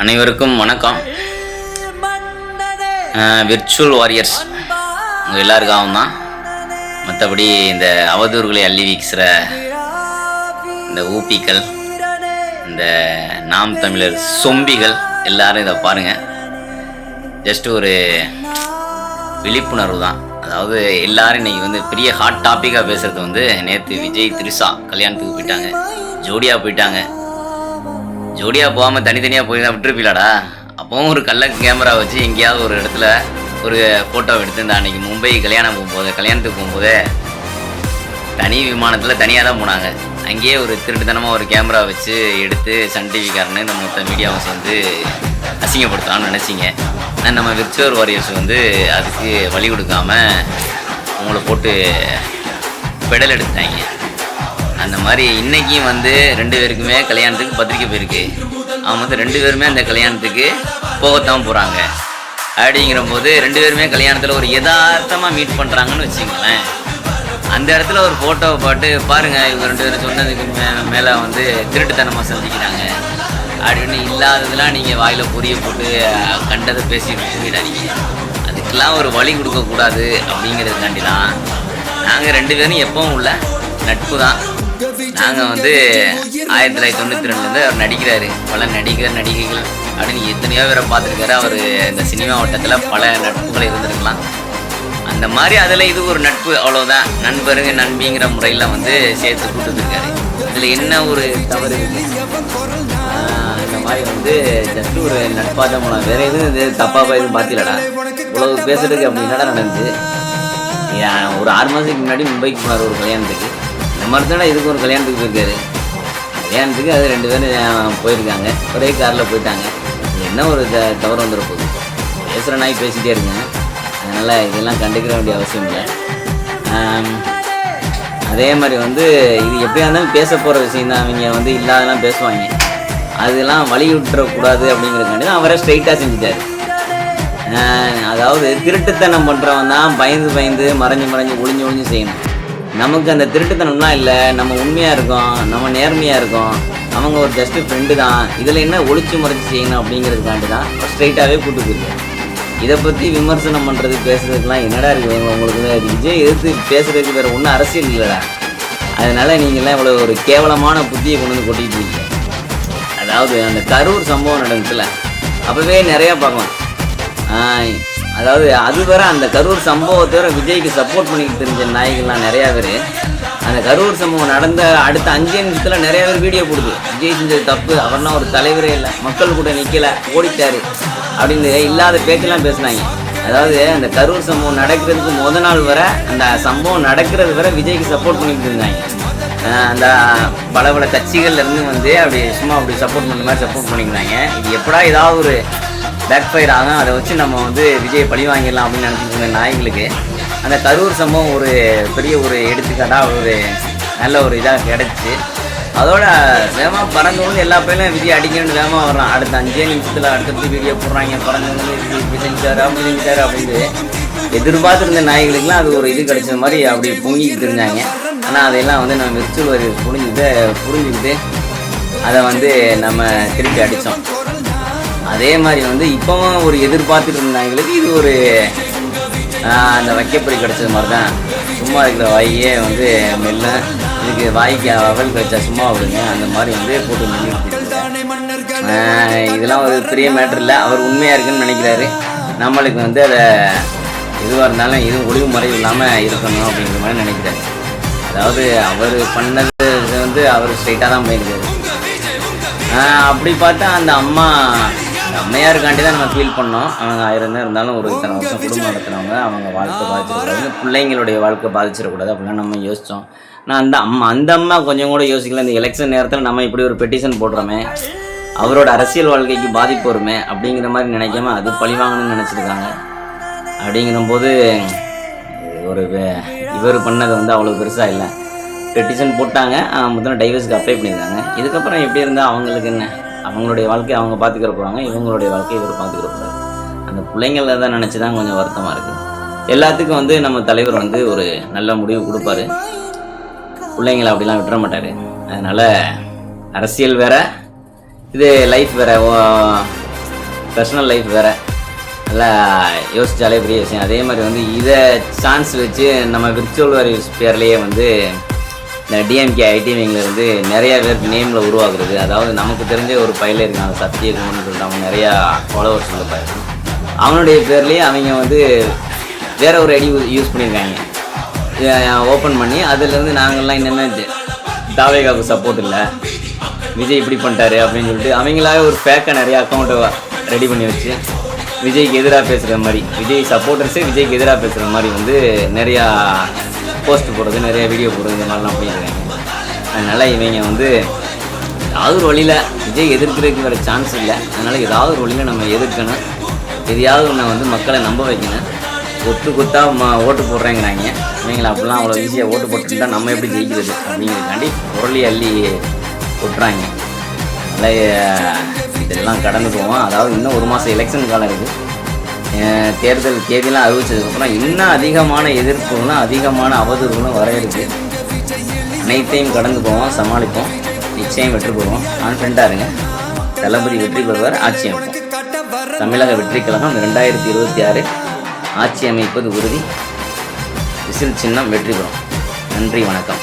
அனைவருக்கும் வணக்கம். Virtual warriors உங்கள் எல்லாருக்காகவும் தான். மற்றபடி இந்த அவதூறுகளை அள்ளி வீசுகிற இந்த ஊப்பிக்கள், இந்த நாம் தமிழர் சொம்பிகள் எல்லாரும் இதை பாருங்கள். ஜஸ்ட் ஒரு விழிப்புணர்வு தான். அதாவது எல்லாரும் இன்றைக்கி பெரிய ஹாட் டாப்பிக்காக பேசுகிறது நேற்று விஜய் திரிஷா கல்யாணத்துக்கு போயிட்டாங்க, ஜோடியாக போயிட்டாங்க. ஜோடியாக போகாமல் தனித்தனியாக போய் தான் விட்டுருப்பீங்களாடா. அப்போவும் ஒரு கேமரா வச்சு எங்கேயாவது ஒரு இடத்துல ஒரு ஃபோட்டோ எடுத்து இந்த அன்றைக்கி மும்பை கல்யாணத்துக்கு போகும்போதே தனி விமானத்தில் தனியாக தான் போனாங்க. அங்கேயே ஒரு திருட்டுத்தனமாக ஒரு கேமரா வச்சு எடுத்து சன் டிவிக்காரன்னு இந்த மொத்த மீடியாவை சேர்ந்து அசிங்கப்படுத்தலாம்னு நினச்சிங்க. ஆனால் நம்ம விர்ச்சுவல் வாரியர்ஸ் அதுக்கு வழி கொடுக்காமல் உங்களை போட்டு பெடல் எடுத்துட்டாங்க. அந்த மாதிரி இன்றைக்கும் 2 பேருக்குமே கல்யாணத்துக்கு பத்திரிக்கை போயிருக்கு. அவங்க 2 பேருமே அந்த கல்யாணத்துக்கு போகத்தான் போகிறாங்க. அப்படிங்கிற போது 2 பேருமே கல்யாணத்தில் ஒரு யதார்த்தமாக மீட் பண்ணுறாங்கன்னு வச்சுங்களேன். அந்த இடத்துல ஒரு ஃபோட்டோவை பாட்டு பாருங்கள், இவங்க 2 பேரும் சொன்னதுக்கு மேலே திருட்டுத்தனமாக சந்திக்கிறாங்க அப்படின்னு இல்லாததெல்லாம் நீங்கள் வாயில் பொரிய போட்டு கண்டதை பேசிட்டு போயிடாதீங்க. அதுக்கெல்லாம் ஒரு வழி கொடுக்கக்கூடாது. அப்படிங்கிறதுக்காண்டி தான் நாங்கள் 2 பேரும் எப்பவும் உள்ள நட்பு தான். நாங்கள் 1992 அவர் நடிக்கிறாரு. பல நடிகைகள் அப்படின்னு எத்தனையோ பேரை பார்த்துருக்காரு. அவர் இந்த சினிமா வட்டத்தில் பல நட்புகள் இருந்திருக்கலாம். அந்த மாதிரி அதில் இது ஒரு நட்பு, அவ்வளோதான். நண்பருங்க நண்பிங்கிற முறையில் சேர்த்து கூட்டுருக்காரு. இதில் என்ன ஒரு தவறு இருக்குது? இந்த மாதிரி ஜஸ்ட் ஒரு நட்பாக தான் போனோம். வேறு எதுவும் இது தப்பாக எதுவும் பார்த்திலடா. இவ்வளவு பேசுறதுக்கு அப்படி என்னடா நடந்துச்சு? ஒரு 6 மாதத்துக்கு முன்னாடி மும்பைக்கு போனார் ஒரு கல்யாணத்துக்கு. இந்த மாதிரி தானே இதுக்கு ஒரு கல்யாணத்துக்கு போயிருக்காரு. கல்யாணத்துக்கு அது 2 பேரும் போயிருக்காங்க. ஒரே காரில் போயிட்டாங்க. என்ன ஒரு தவறு வந்துடப்போகுது? பேசுகிற நாய் பேசிகிட்டே இருக்குங்க. அதனால் இதெல்லாம் கண்டுக்கிற வேண்டிய அவசியம் இல்லை. அதே மாதிரி இது எப்படியா இருந்தாலும் பேச போகிற விஷயந்தான். அவங்க இல்லாதெல்லாம் பேசுவாங்க. அதெல்லாம் வழி விட்டுறக்கூடாது அப்படிங்கிறதுக்காண்டி தான் அவரை ஸ்ட்ரைட்டாக செஞ்சுட்டார். அதாவது திருட்டுத்தனம் பண்ணுறவன் தான் பயந்து மறைஞ்சு ஒளிஞ்சு செய்யணும். நமக்கு அந்த திருட்டுத்தனம்லாம் இல்லை. நம்ம உண்மையாக இருக்கோம், நம்ம நேர்மையாக இருக்கோம். அவங்க ஒரு ஜஸ்ட்டு ஃப்ரெண்டு தான். இதில் என்ன ஒளிச்சு மறைச்சி செய்யணும் அப்படிங்கிறதுக்காண்டி தான் ஸ்ட்ரைட்டாகவே கூட்டு போயிருக்கேன். இதை பற்றி விமர்சனம் பண்ணுறது பேசுறதுக்கெலாம் என்னடா இருக்குது உங்களுக்கு? விஜய் எதிர்த்து பேசுகிறதுக்கு வேறு ஒன்றும் அரசியல் இல்லைடா. அதனால் நீங்கள்லாம் இவ்வளோ ஒரு கேவலமான புத்தியை கொண்டு கொட்டிகிட்டு இருக்கீங்க. அதாவது அந்த கரூர் சம்பவம் நடந்துச்சுல, அப்போவே நிறையா பார்க்கலாம். அதாவது அது வேற, அந்த கரூர் சம்பவத்தை வேற விஜய்க்கு சப்போர்ட் பண்ணிக்கிட்டு தெரிஞ்ச நாய்கள்லாம் நிறையா பேர் அந்த கரூர் சம்பவம் நடந்த அடுத்த 5 நிமிஷத்தில் நிறையா பேர் வீடியோ கொடுத்து விஜய் செஞ்சது தப்பு, அவர்னா ஒரு தலைவரே இல்லை, மக்கள் கூட நிற்கலை, ஓடிட்டாரு அப்படின்னு இல்லாத பேச்செல்லாம் பேசினாங்க. அதாவது அந்த கரூர் சம்பவம் நடக்கிறதுக்கு முத நாள் வர அந்த சம்பவம் நடக்கிறது வரை விஜய்க்கு சப்போர்ட் பண்ணிக்கிட்டு இருந்தாங்க. அந்த பல கட்சிகள்லேருந்து அப்படி சும்மா அப்படி சப்போர்ட் பண்ணுற மாதிரி சப்போர்ட் பண்ணிக்கிறாங்க. இது எப்படா ஏதாவது ஒரு பேக் ஃபயர் ஆகும், அதை வச்சு நம்ம விஜய் பழி வாங்கிடலாம் அப்படின்னு நினச்சிட்டு இருந்த நாய்களுக்கு அந்த கரூர் சம்பவம் ஒரு பெரிய ஒரு எடுத்துக்காட்டாக ஒரு நல்ல ஒரு இதாக கிடச்சி அதோட வேகமாக பறந்து எல்லா பையனும் விஜய் அடிக்கணும்னு வேகமாக வர்றான். அடுத்த 5 நிமிஷத்தில் அடுத்தடுத்து வீடியோ போடுறாங்க. பறந்து இப்படி செஞ்சார் அப்படின்னு எதிர்பார்த்துருந்த நாய்களுக்கெல்லாம் அது ஒரு இது கிடச்ச மாதிரி அப்படி பொங்கிக்கிட்டு இருந்தாங்க. ஆனால் அதையெல்லாம் நம்ம விர்ச்சுவல் வாரியர்ஸ் புரிஞ்சுக்கிட்டு அதை நம்ம திருப்பி அடித்தோம். அதே மாதிரி இப்போவும் ஒரு எதிர்பார்த்துட்டு இருந்தாங்களுக்கு இது ஒரு அந்த வைக்கப்படி கிடச்சது மாதிரி தான். சும்மா இருக்கிற வாயே மெல்ல இதுக்கு வாய்க்கு அவல் வச்சா சும்மா விடுங்க அந்த மாதிரி போட்டு இதெல்லாம் ஒரு பெரிய மேட்ரு இல்லை. அவர் உண்மையாக இருக்குன்னு நினைக்கிறாரு. நம்மளுக்கு அதை எதுவாக இருந்தாலும் எதுவும் ஒளிவு மறைவு இல்லாமல் இருக்கணும் அப்படிங்கிற மாதிரி நினைக்கிறாரு. அதாவது அவர் பண்ணது அவர் ஸ்ட்ரைட்டாக தான் போயிருக்காரு. அப்படி பார்த்தா அந்த அம்மையாருக்காண்டி தான் நம்ம ஃபீல் பண்ணோம். அவங்க 1000 தான் இருந்தாலும் ஒரு இத்தனை வருஷம் குடும்பம் நடத்துனவங்க, அவங்க வாழ்க்கை பாதிச்சிடக்கூடாது, பிள்ளைங்களுடைய வாழ்க்கை பாதிச்சிடக்கூடாது அப்படிலாம் நம்ம யோசித்தோம். நான் அந்த அம்மா கொஞ்சம் கூட யோசிக்கல. இந்த எலெக்ஷன் நேரத்தில் நம்ம இப்படி ஒரு பெட்டிஷன் போடுறோமே, அவரோட அரசியல் வாழ்க்கைக்கு பாதிப்பு வருமே அப்படிங்கிற மாதிரி நினைக்காம அது பழிவாங்கணும்னு நினச்சிருக்காங்க. அப்படிங்கிறபோது இவர் பண்ணது அவ்வளோ பெருசாக இல்லை. பெட்டிஷன் போட்டாங்க, முதல்ல டைவர்ஸுக்கு அப்ளை பண்ணியிருக்காங்க. இதுக்கப்புறம் எப்படி இருந்தால் அவங்களுக்கு என்ன? அவங்களுடைய வாழ்க்கையை அவங்க பார்த்துக்கிற போகிறாங்க, இவங்களுடைய வாழ்க்கையை இவர் பார்த்துக்கிற போகிறாரு. அந்த பிள்ளைங்கள தான் நினச்சி தான் கொஞ்சம் வருத்தமாக இருக்குது. எல்லாத்துக்கும் நம்ம தலைவர் ஒரு நல்ல முடிவு கொடுப்பாரு. பிள்ளைங்களை அப்படிலாம் விட்டுற மாட்டார். அதனால் அரசியல் வேறு, இது லைஃப் வேறு. பர்சனல் லைஃப் வேறு, நல்லா யோசித்தாலே பெரிய விஷயம். அதே மாதிரி வந்து இதை சான்ஸ் வச்சு நம்ம விர்ச்சுவல் வேல்யூஸ் பேர்லேயே வந்து இந்த டிஎம்கே ஐடி விங்கில் இருந்து நிறையா பேருக்கு நேமில் உருவாக்குறது. அதாவது நமக்கு தெரிஞ்ச ஒரு பையில இருக்காங்க சத்தியகுமார்னு சொல்லிட்டு, அவங்க நிறையா ஃபாலோவர்ஸ் உள்ள பையன். அவனுடைய பேர்லேயே அவங்க வந்து வேற ஒரு ஐடி யூஸ் பண்ணியிருக்காங்க ஓப்பன் பண்ணி. அதுலேருந்து நாங்கள்லாம் இன்னுமே தாவேகாவுக்கு சப்போர்ட் இல்லை, விஜய் இப்படி பண்ணிட்டாரு அப்படின்னு சொல்லிட்டு அவங்களாவே ஒரு ஃபேக்காக நிறைய அக்கௌண்ட்டை ரெடி பண்ணி வச்சு விஜய்க்கு எதிராக பேசுகிற மாதிரி, விஜய் சப்போர்ட்டர்ஸே விஜய்க்கு எதிராக பேசுகிற மாதிரி வந்து நிறையா போஸ்ட் போடுறது, நிறைய வீடியோ போடுறது, இந்த மாதிரிலாம் பண்ணியிருக்காங்க. அதனால் இவங்க வந்து ஏதாவது ஒரு வழியில் விஜய் எதிர்க்கிறதுக்கு வேறு சான்ஸ் இல்லை. அதனால் ஏதாவது ஒரு வழியில் நம்ம எதிர்க்கணும், எதையாவது ஒன்று வந்து மக்களை நம்ப வைக்கணும். கொத்தா ஓட்டு போடுறேங்கிறாங்க. இவங்களை அப்படிலாம் அவ்வளோ ஈஸியாக ஓட்டு போட்டுருந்தா நம்ம எப்படி ஜெயிக்கிறது அப்படிங்கிறதுக்காண்டி பொருளி அள்ளி கொட்டுறாங்க. அதனால் இதெல்லாம் கடந்து போவோம். அதாவது இன்னும் ஒரு மாதம் எலெக்ஷன் காலம் இருக்குது. தேர்தல் தேதியெல்லாம் அறிவிச்சதுக்கப்புறம் இன்னும் அதிகமான எதிர்ப்புகளும் அதிகமான அவதூறுகளும் வர இருக்குது. அனைத்தையும் கடந்து போவோம், சமாளிப்போம், நிச்சயம் வெற்றி பெறுவோம். கான்ஃபிடண்ட்டாக இருங்க. தளபதி வெற்றி பெறுவார், ஆட்சி அமைப்போம். தமிழக வெற்றி கழகம் 2026 ஆட்சி அமைப்பது உறுதி. விசில் சின்னம் வெற்றி பெறும். நன்றி, வணக்கம்.